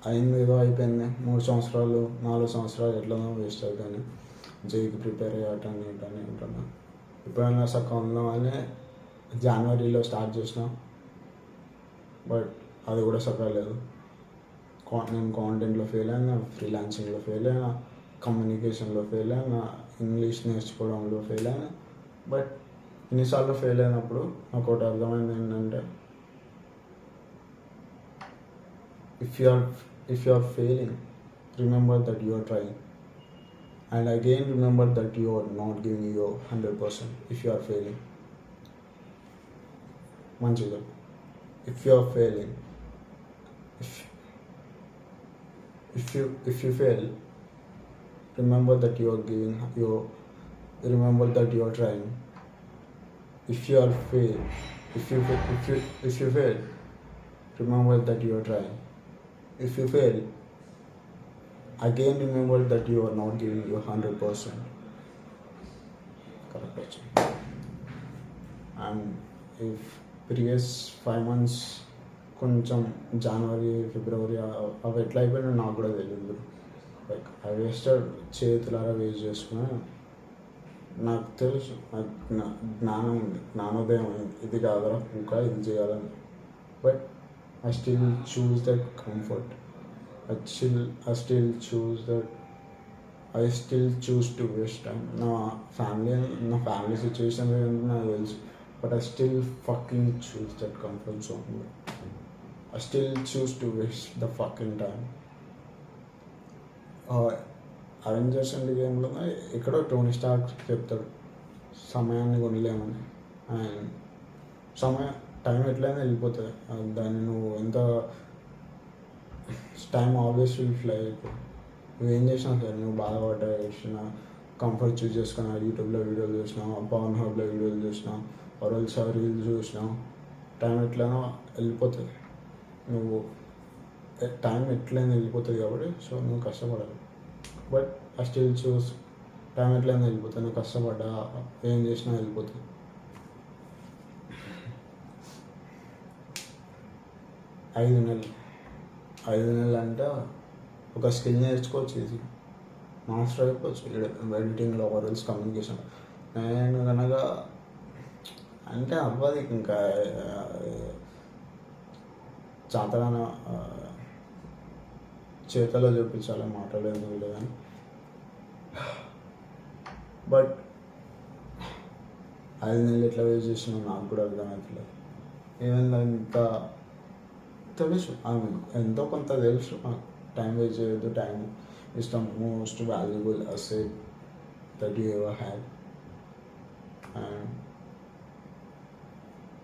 అయింది ఏదో అయిపోయింది, 3 సంవత్సరాలు 4 సంవత్సరాలు ఎట్లనో వేస్ట్ అయిపోయింది. జేఈకి ప్రిపేర్ అయ్యాటని ఇటని ఉంటున్నా. ఎప్పుడైనా సక్క ఉందామని జనవరిలో స్టార్ట్ చేసిన, బట్ అది కూడా సక్కలేదు. నేను కాంటెంట్లో ఫెయిల్ అయినా, ఫ్రీలాన్సింగ్లో ఫెయిల్ అయినా, కమ్యూనికేషన్లో ఫెయిల్ అయినా, ఇంగ్లీష్ నేర్చుకోవడంలో ఫెయిల్ అయినా. బట్ ఇన్నిసార్లు ఫెయిల్ అయినప్పుడు నాకు ఒకటి అర్థమైంది ఏంటంటే, if you are failing, remember that you are trying, and again remember that you are not giving your 100% if you are failing. మంచిగా, if you are failing, if you fail, remember that you are giving your, remember that you are trying. If you fail, remember that you are trying. If you fail, again remember that you are not giving your 100%. Correct. And if previous 5 months కొంచెం జనవరి ఫిబ్రవరి అవి ఎట్లా అయిపోయినా నాకు కూడా తెలియదు. Like I wasted, చేతులారా waste చేసుకున్నా. నాకు తెలుసు, నాకు జ్ఞానం ఉంది, జ్ఞానోదయం అయింది, ఇది కాదురా ఇంకా ఇది చేయాలని. But I still choose that comfort. I still choose to waste time. నా ఫ్యామిలీ సిచ్యువేషన్ ఏంటో నాకు తెలుసు, but I still fucking choose that comfort zone. I still choose to waste the fucking time. Avengers and గేమ్లో ఎక్కడో Tony Stark చెప్తాడు సమయాన్ని కొనలేమని. And time ఎట్లయినా వెళ్ళిపోతుంది, దాన్ని నువ్వు ఎంత టైం ఆల్వేస్ విల్ ఫ్లై అయిపో. నువ్వేం చేసినా సరే, నువ్వు బాధపడ్డా చేసినా, కంఫర్ట్ చూస్ చేసుకున్నా, యూట్యూబ్లో వీడియోలు చూసినావు, పవన్ హబ్లో వీడియోలు చూసినావు, ఆర్ఎల్స్ రీల్స్ చూసినావు, టైం ఎట్లయినా వెళ్ళిపోతుంది. నువ్వు టైం ఎట్లయినా వెళ్ళిపోతుంది కాబట్టి సో నువ్వు కష్టపడాలి. But I still choose, time ఎట్లయినా వెళ్ళిపోతుంది, నువ్వు కష్టపడ్డా ఏం చేసినా వెళ్ళిపోతుంది. 5 నెలలు అంటే ఒక స్కిల్ నేర్చుకోవచ్చు, ఇది మాస్టర్ అయిపోవచ్చు ఎడిటింగ్లో, ఆర్ఎల్స్ కమ్యూనికేషన్. నేను కనుక అంటే అవ్వదు ఇంకా, చాతగాన చేతలో చూపించాలి, మాట్లాడేది లేదని. బట్ 5 నెలలు ఎట్లా వేస్ట్ చేసినా నాకు కూడా అర్థమవుతలేదు. ఏమైనా ఇంకా తెలుసు, ఎంతో కొంత తెలుసు నాకు, టైం వేస్ట్ చేయొద్దు, time is the most valuable asset that you ever have. And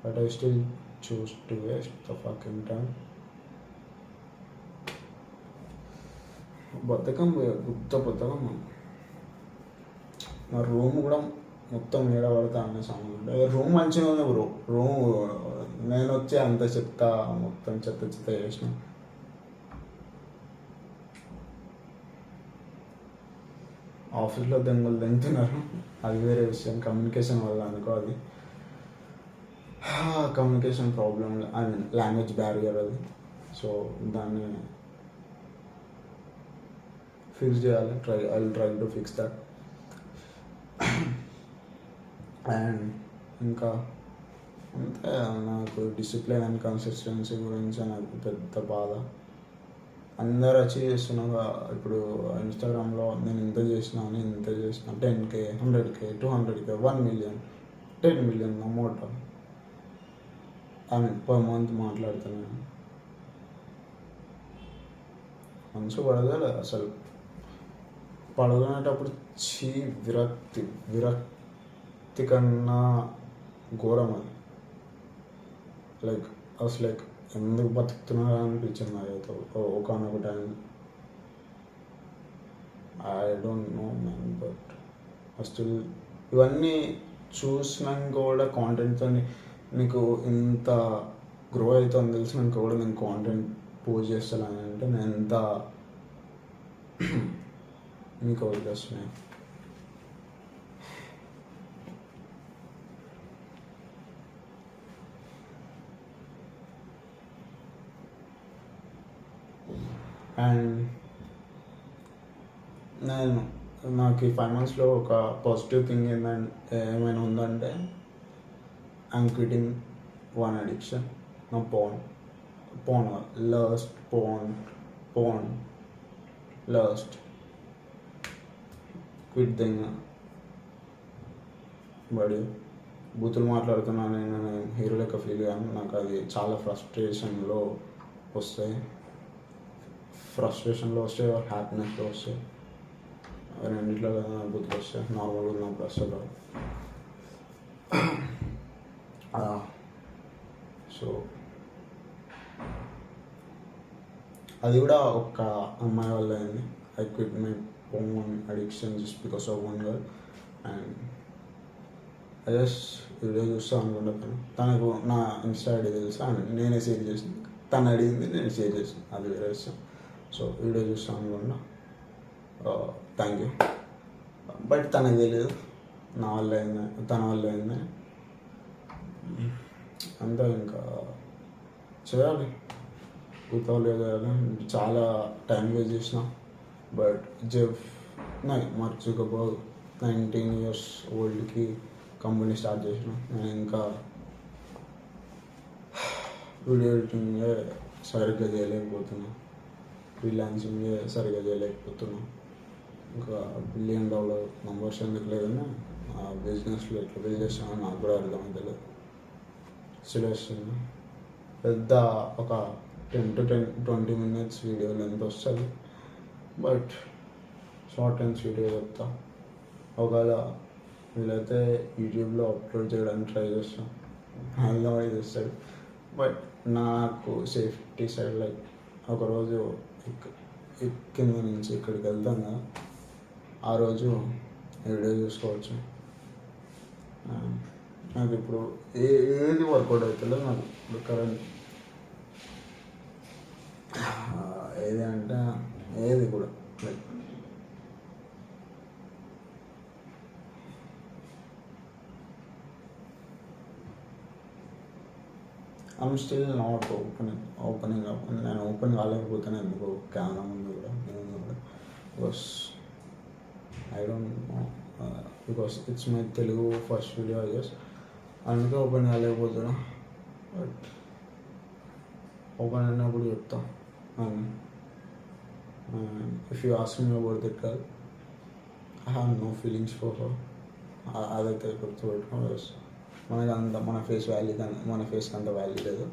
but I still choose to waste the fucking time. బద్ధకం బద్ధకం. మా రూమ్ కూడా మొత్తం నీడ పడతా అనే సాంగ్. రూమ్ మంచిగా ఉంది బ్రో, రూమ్ నేను వచ్చి అంత చెత్త, మొత్తం చెత్త చేసిన. ఆఫీస్లో దెంగులు దెంగుతున్నారు, అది వేరే విషయం. కమ్యూనికేషన్ వల్ల అనుకో, అది communication problem, I mean language barrier అది. సో దాన్ని ఫిక్స్ చేయాలి. I will try to fix that. And ఇంకా అంతే, నాకు డిసిప్లిన్ అండ్ కన్సిస్టెన్సీ గురించి నాకు పెద్ద బాధ. అందరు అచీవ్ చేస్తున్నారు. ఇప్పుడు ఇన్స్టాగ్రామ్లో నేను ఇంత చేసిన 10K 100K 200K 1 million 10 million amount I mean per month మాట్లాడుతున్నాను. మనసు పడగల అసలు పడుకునేటప్పుడు విరక్తి కన్నా ఘోరం అది. లైక్ ఎందుకు బతుకుతున్నారా అనిపించింది నాకైతే ఒకనొక time. I don't no man, but still ఇవన్నీ చూసినాక కూడా కాంటెంట్తో నీకు ఇంత గ్రో అవుతుందని తెలిసినాక కూడా నేను కాంటెంట్ పోస్ట్ చేస్తాను అంటే నేను ఎంత మీకు వదిలేస్తున్నాను. అండ్ నాకు ఈ 5 monthsలో ఒక పాజిటివ్ థింగ్ ఏమైనా ఉందంటే ఐఎమ్ క్విటింగ్ వన్ అడిక్షన్. నా porn lust, porn lust, quit thing. బడి బూతులు మాట్లాడుతున్నాను నేను హీరో లెక్క ఫీల్ అయ్యాను. నాకు అది చాలా ఫ్రస్ట్రేషన్లో వస్తాయి, హ్యాపీనెస్లో వస్తాయి. రెండిట్లో బూతులు వస్తాయి నార్మల్గా ఉన్నప్పుడు అసలు. సో అది కూడా ఒక అమ్మాయి వల్ల అయింది. I quit my porn addiction just because of one girl. And I just video చూస్తా అనుకుంటాను. తనకు నా ఇన్స్టా ఐడి తెలుసు, నేనే షేర్ చేసిన, తను అడిగింది నేను షేర్ చేసిన, అది వేరే విషయం. సో వీడియో చూస్తా అనుకుంటా, థ్యాంక్ యూ. బట్ తనకు తెలియదు నా వల్ల అయింది, తన వల్ల అయింది. అంతా ఇంకా చేయాలి, కూతాలు చేయాలి. చాలా టైం వేస్ట్ చేసిన. బట్ మార్క్ జుకర్బర్గ్ 19 years ఓల్డ్కి కంపెనీ స్టార్ట్ చేసిన. నేను ఇంకా వీడియో ఎడిటింగ్ సరిగ్గా చేయలేకపోతున్నా, ఫ్రీలాన్సింగ్ సరిగ్గా చేయలేకపోతున్నా. ఇంకా $1 billion నంబర్స్ ఎందుకు లేదని ఆ బిజినెస్లో ఎట్లా బిల్డ్ చేస్తానో నాకు కూడా అర్థమవుతలేదు. సిలేస్తుంది పెద్ద ఒక 10 to 20 minutes వీడియో లెంత్ వస్తుంది. బట్ షార్ట్ అండ్ వీడియో చెప్తా. ఒకవేళ వీలైతే యూట్యూబ్లో అప్లోడ్ చేయడానికి ట్రై చేస్తాను, అర్థమై చేస్తాడు. బట్ నాకు సేఫ్టీ సైడ్ లైక్ ఒకరోజు కింద నుంచి ఇక్కడికి వెళ్తాం కదా, ఆ రోజు వీడియో చూసుకోవచ్చు. నాకు ఇప్పుడు ఏది వర్కౌట్ అవుతుందో నాకు కరెంట్ ఏది అంటే ఏది కూడా like I'm still not opening up. నేను ఓపెన్ కాలేకపోతాను ఎందుకు కెమెరా ముందు కూడా, because I don't know, because it's my Telugu first video I guess, అందుకే ఓపెన్ కాలేకపోతున్నా. బట్ ఓపెన్ అయినప్పుడు చెప్తా. If you ask me about that girl, I have no feelings for her. అదైతే గుర్తుపెట్టుకోవాలి. మన ఫేస్కి అంత వాల్యూ లేదు.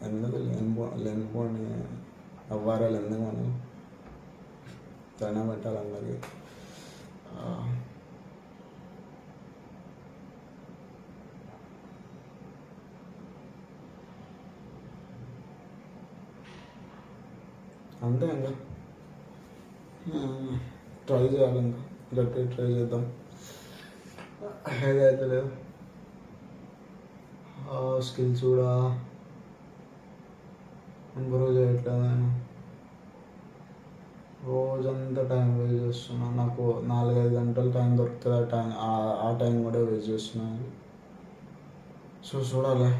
ఎందుకు లేనిపోని అవ్వారాలు ఎందుకు మనం దండం పెట్టాలి అందరికీ. అంతే ఇంకా ట్రై చేయాలి, ఇంకా గట్టిగా ట్రై చేద్దాం. ఏదైతే లేదు స్కిల్స్ కూడా ఇంప్రూవ్ చేయట్లేదు. నేను రోజంతా టైం వేస్ట్ చేస్తున్నాను. నాకు 4-5 గంటలు టైం దొరుకుతుంది, ఆ టైం కూడా వేస్ట్ చేస్తున్నాను. సో చూడాలి.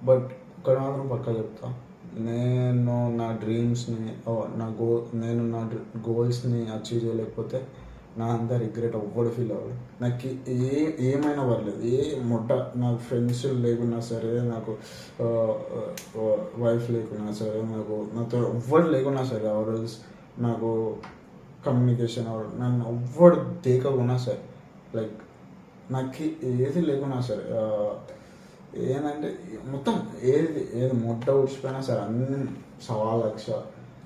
బట్ ఇక్కడ మాత్రం పక్కా చెప్తా, నేను నా డ్రీమ్స్ని నేను నా గోల్స్ని అచీవ్ చేయలేకపోతే నా అంతా రిగ్రెట్ ఎవ్వడు ఫీల్ అవ్వడు. నాకు ఏమైనా పర్లేదు, నాకు ఫ్రెండ్స్ లేకున్నా సరే, నాకు వైఫ్ లేకున్నా సరే, నాతో ఎవ్వడు లేకున్నా సరే, నాకు కమ్యూనికేషన్ నన్ను ఎవ్వడు దేకకున్నా సరే, లైక్ నాకు ఏది లేకున్నా సరే, ఏంటంటే మొత్తం ఏది మొట్ట ఊడ్చిపోయినా సరే, అన్ని 1,00,000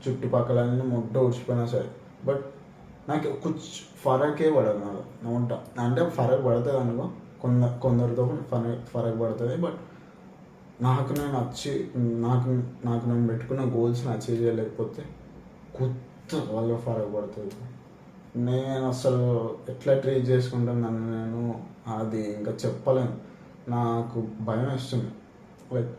చుట్టుపక్కల అన్ని మొట్ట ఊడ్చిపోయినా సరే, బట్ నాకు ఫరకే పడదు. నాకు ఉంటా అంటే ఫరక్ పడుతుంది అనుకో, కొందరితో ఫరక్ పడుతుంది. బట్ నాకు నేను పెట్టుకున్న గోల్స్ని అచీవ్ చేయలేకపోతే కొత్త వాళ్ళ ఫరక్ పడుతుంది. నేను అసలు ఎట్లా ట్రీట్ చేసుకుంటాను నన్ను నేను, అది ఇంకా చెప్పలేను. నాకు భయం వేస్తుంది. లైక్